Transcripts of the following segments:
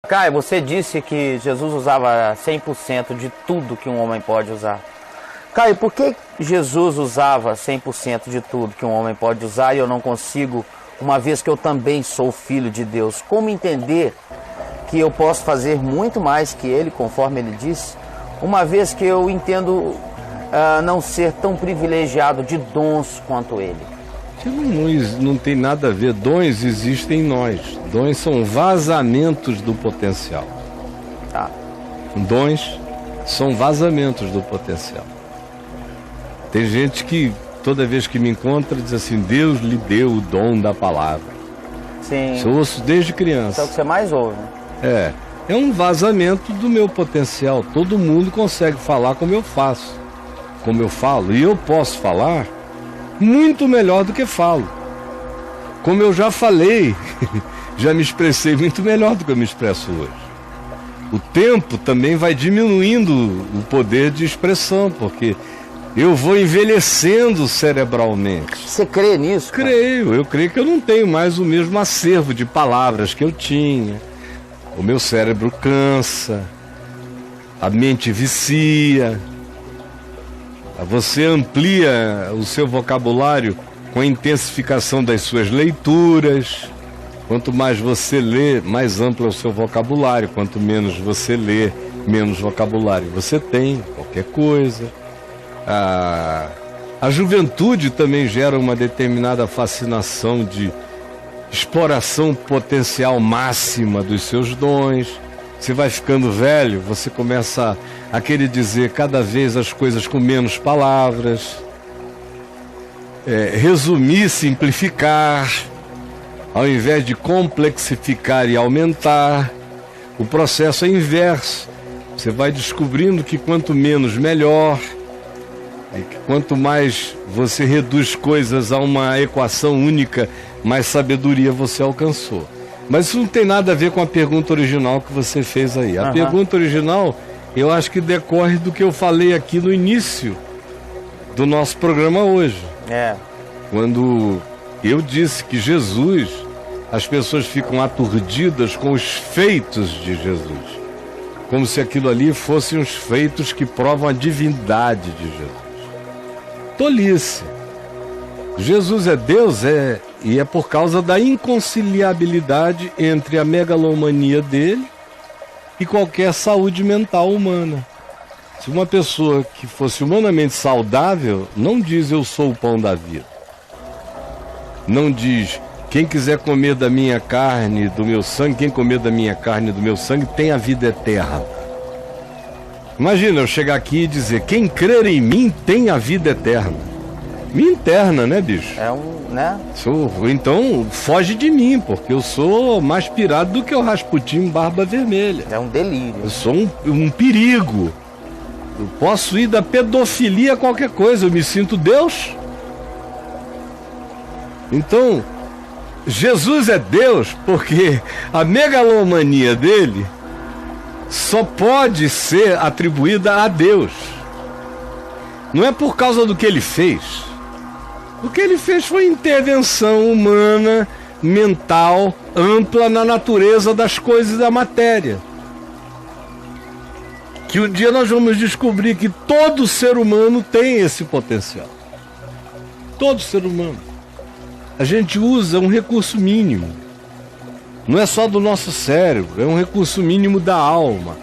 Caio, você disse que Jesus usava 100% de tudo que um homem pode usar. Caio, por que Jesus usava 100% de tudo que um homem pode usar e eu não consigo, uma vez que eu também sou filho de Deus? Como entender que eu posso fazer muito mais que ele, conforme ele disse, uma vez que eu entendo não ser tão privilegiado de dons quanto ele? Não tem nada a ver. Dons existem em nós. Dons são vazamentos do potencial. Tá. Dons são vazamentos do potencial. Tem gente que toda vez que me encontra diz assim: Deus lhe deu o dom da palavra. Sim. Isso eu ouço desde criança. Isso é o que você mais ouve, né? É um vazamento do meu potencial. Todo mundo consegue falar como eu faço, como eu falo. E eu posso falar muito melhor do que falo. Como eu já falei, já me expressei muito melhor do que eu me expresso hoje. O tempo também vai diminuindo o poder de expressão, porque eu vou envelhecendo cerebralmente. Você crê nisso? Cara? Creio, eu creio que eu não tenho mais o mesmo acervo de palavras que eu tinha. O meu cérebro cansa, a mente vicia. Você amplia o seu vocabulário com a intensificação das suas leituras. Quanto mais você lê, mais amplo é o seu vocabulário. Quanto menos você lê, menos vocabulário você tem, qualquer coisa. A juventude também gera uma determinada fascinação de exploração potencial máxima dos seus dons. Você vai ficando velho, você começa a querer dizer cada vez as coisas com menos palavras, resumir, simplificar, ao invés de complexificar e aumentar. O processo é inverso. Você vai descobrindo que quanto menos, melhor. E que quanto mais você reduz coisas a uma equação única, mais sabedoria você alcançou. Mas isso não tem nada a ver com a pergunta original que você fez aí. A pergunta original, eu acho que decorre do que eu falei aqui no início do nosso programa hoje. Quando eu disse que Jesus, as pessoas ficam aturdidas com os feitos de Jesus, como se aquilo ali fossem os feitos que provam a divindade de Jesus. Tolice. Jesus é Deus, e é por causa da inconciliabilidade entre a megalomania dele e qualquer saúde mental humana. Se uma pessoa que fosse humanamente saudável não diz eu sou o pão da vida, não diz quem quiser comer da minha carne, do meu sangue, quem comer da minha carne e do meu sangue tem a vida eterna. Imagina eu chegar aqui e dizer quem crer em mim tem a vida eterna. Me interna, né, bicho? Né? Então, foge de mim, porque eu sou mais pirado do que o Rasputin barba vermelha. É um delírio. Eu sou um perigo. Eu posso ir da pedofilia a qualquer coisa, eu me sinto Deus. Então, Jesus é Deus porque a megalomania dele só pode ser atribuída a Deus. Não é por causa do que ele fez. O que ele fez foi intervenção humana, mental, ampla na natureza das coisas e da matéria. Que um dia nós vamos descobrir que todo ser humano tem esse potencial. Todo ser humano. A gente usa um recurso mínimo. Não é só do nosso cérebro, é um recurso mínimo da alma.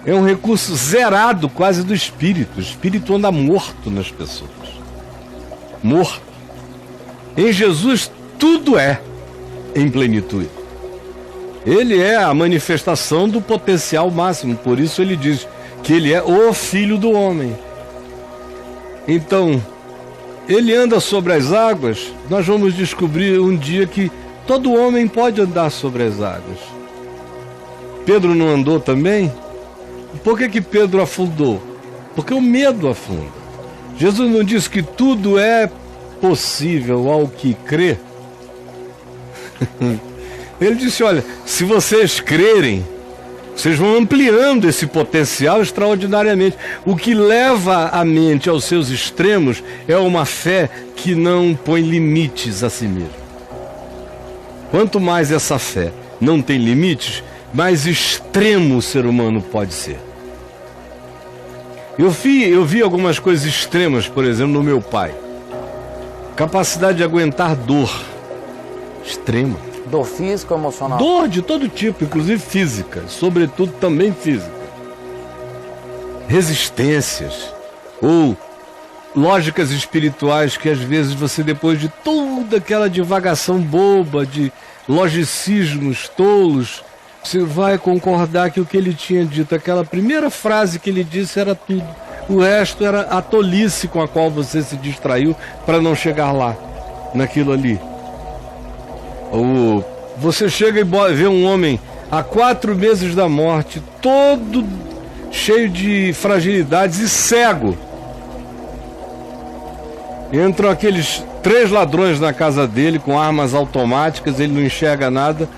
É um recurso zerado quase do espírito. O espírito anda morto nas pessoas. Morto. Em Jesus tudo é em plenitude. Ele é a manifestação do potencial máximo. Por isso ele diz que ele é o Filho do Homem. Então, ele anda sobre as águas. Nós vamos descobrir um dia que todo homem pode andar sobre as águas. Pedro não andou também? Por que Pedro afundou? Porque o medo afunda. Jesus não disse que tudo é possível ao que crê? Ele disse, olha, se vocês crerem, vocês vão ampliando esse potencial extraordinariamente. O que leva a mente aos seus extremos é uma fé que não põe limites a si mesmo. Quanto mais essa fé não tem limites, mais extremo o ser humano pode ser. Eu vi algumas coisas extremas, por exemplo, no meu pai. Capacidade de aguentar dor extrema. Dor física ou emocional? Dor de todo tipo, inclusive física, sobretudo também física. Resistências ou lógicas espirituais que às vezes você, depois de toda aquela divagação boba, de logicismos tolos, você vai concordar que o que ele tinha dito, aquela primeira frase que ele disse era tudo. O resto era a tolice com a qual você se distraiu para não chegar lá, naquilo ali. Ou você chega e vê um homem há 4 meses da morte, todo cheio de fragilidades e cego. Entram aqueles 3 ladrões na casa dele com armas automáticas, ele não enxerga nada.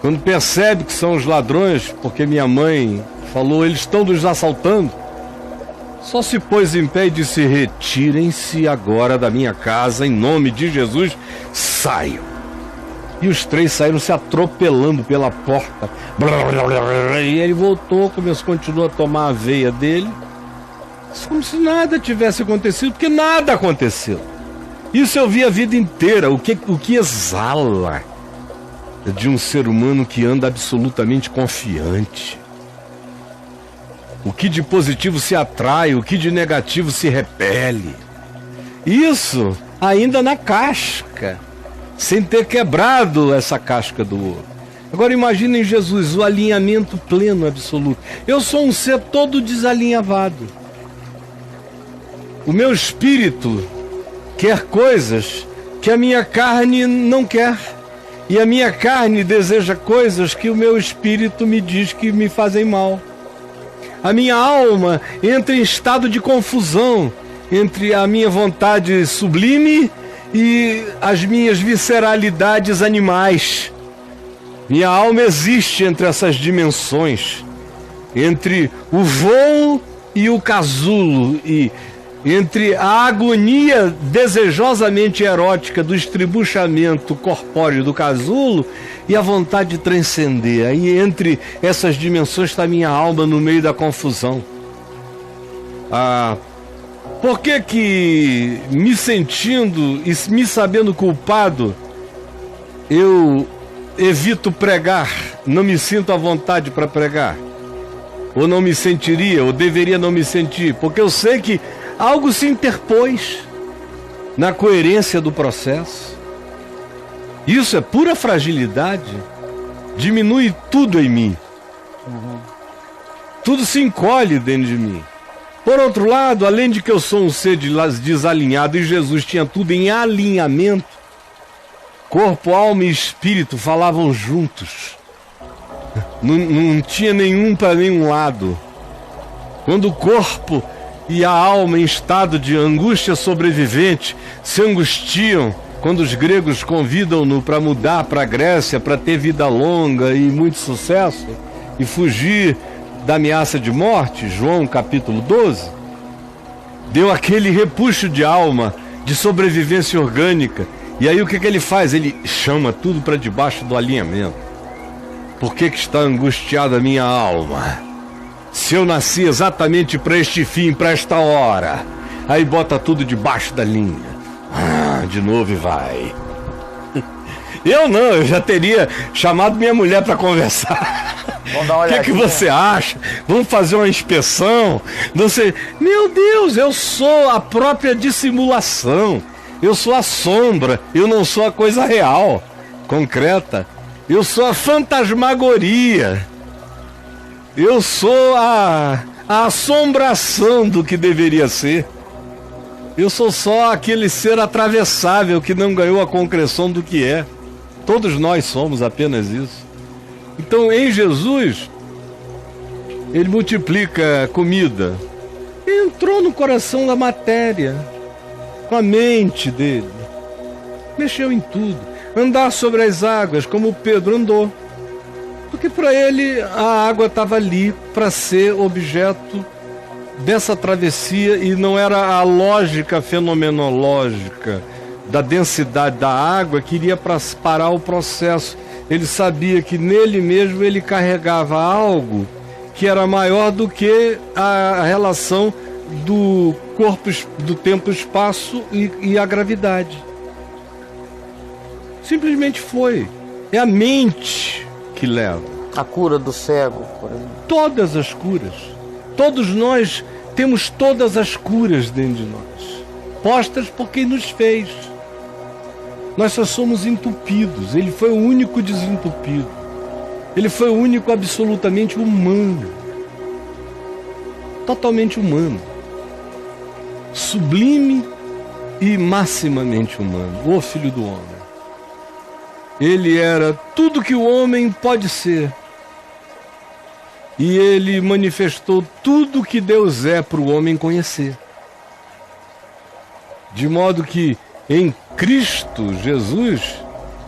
Quando percebe que são os ladrões, porque minha mãe falou, eles estão nos assaltando, só se pôs em pé e disse: retirem-se agora da minha casa, em nome de Jesus, saiam. E os 3 saíram se atropelando pela porta. E ele voltou, continuou a tomar a veia dele, como se nada tivesse acontecido, porque nada aconteceu. Isso eu vi a vida inteira. O que exala de um ser humano que anda absolutamente confiante. O que de positivo se atrai, o que de negativo se repele. Isso ainda na casca, sem ter quebrado essa casca do ouro. Agora imaginem Jesus, o alinhamento pleno, absoluto. Eu sou um ser todo desalinhavado. O meu espírito quer coisas que a minha carne não quer. E a minha carne deseja coisas que o meu espírito me diz que me fazem mal. A minha alma entra em estado de confusão entre a minha vontade sublime e as minhas visceralidades animais. Minha alma existe entre essas dimensões, entre o voo e o casulo, e entre a agonia desejosamente erótica do estribuchamento corpóreo do casulo e a vontade de transcender. Aí entre essas dimensões está minha alma no meio da confusão. Por que me sentindo e me sabendo culpado, eu evito pregar, não me sinto à vontade para pregar? Ou não me sentiria, ou deveria não me sentir? Porque eu sei que algo se interpôs na coerência do processo. Isso é pura fragilidade. Diminui tudo em mim. Tudo se encolhe dentro de mim. Por outro lado, além de que eu sou um ser desalinhado e Jesus tinha tudo em alinhamento, corpo, alma e espírito falavam juntos. Não tinha nenhum para nenhum lado. Quando o corpo e a alma, em estado de angústia sobrevivente, se angustiam quando os gregos convidam-no para mudar para a Grécia, para ter vida longa e muito sucesso, e fugir da ameaça de morte. João capítulo 12, deu aquele repuxo de alma, de sobrevivência orgânica. E aí o que ele faz? Ele chama tudo para debaixo do alinhamento. Por que está angustiada a minha alma? Se eu nasci exatamente para este fim, para esta hora. Aí bota tudo debaixo da linha. De novo e vai. Eu já teria chamado minha mulher para conversar. Vamos dar uma olhadinha. O que você acha? Vamos fazer uma inspeção? Não sei. Meu Deus, eu sou a própria dissimulação. Eu sou a sombra. Eu não sou a coisa real, concreta. Eu sou a fantasmagoria. Eu sou a assombração do que deveria ser. Eu sou só aquele ser atravessável que não ganhou a concreção do que é. Todos nós somos apenas isso. Então, em Jesus, ele multiplica comida. Entrou no coração da matéria, com a mente dele. Mexeu em tudo. Andar sobre as águas, como Pedro andou. Porque para ele a água estava ali para ser objeto dessa travessia e não era a lógica fenomenológica da densidade da água que iria parar o processo. Ele sabia que nele mesmo ele carregava algo que era maior do que a relação do corpo, do tempo, espaço e a gravidade. Simplesmente foi. É a mente que leva. A cura do cego, por exemplo. Todas as curas. Todos nós temos todas as curas dentro de nós, postas por quem nos fez. Nós só somos entupidos. Ele foi o único desentupido. Ele foi o único absolutamente humano. Totalmente humano. Sublime e maximamente humano. O Filho do Homem. Ele era tudo que o homem pode ser. E ele manifestou tudo que Deus é para o homem conhecer. De modo que em Cristo Jesus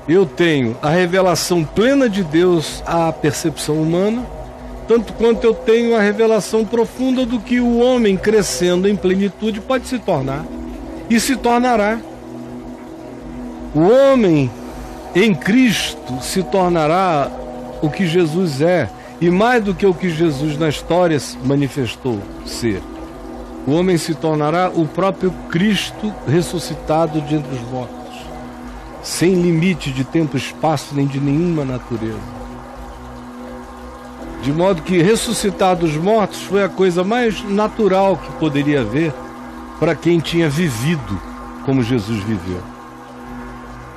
eu tenho a revelação plena de Deus à percepção humana, tanto quanto eu tenho a revelação profunda do que o homem crescendo em plenitude pode se tornar e se tornará. O homem em Cristo se tornará o que Jesus é, e mais do que o que Jesus na história manifestou ser. O homem se tornará o próprio Cristo ressuscitado de entre os mortos, sem limite de tempo, espaço, nem de nenhuma natureza. De modo que ressuscitar dos mortos foi a coisa mais natural que poderia haver para quem tinha vivido como Jesus viveu.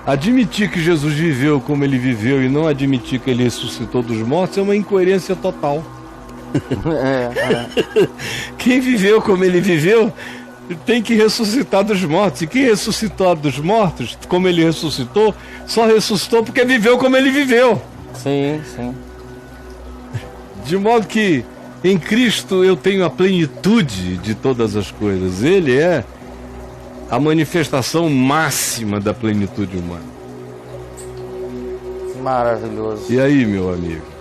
Admitir que Jesus viveu como ele viveu e não admitir que ele ressuscitou dos mortos é uma incoerência total. Quem viveu como ele viveu tem que ressuscitar dos mortos. E quem ressuscitou dos mortos, como ele ressuscitou, só ressuscitou porque viveu como ele viveu. Sim, sim. De modo que em Cristo eu tenho a plenitude de todas as coisas. Ele é a manifestação máxima da plenitude humana. Maravilhoso. E aí, meu amigo?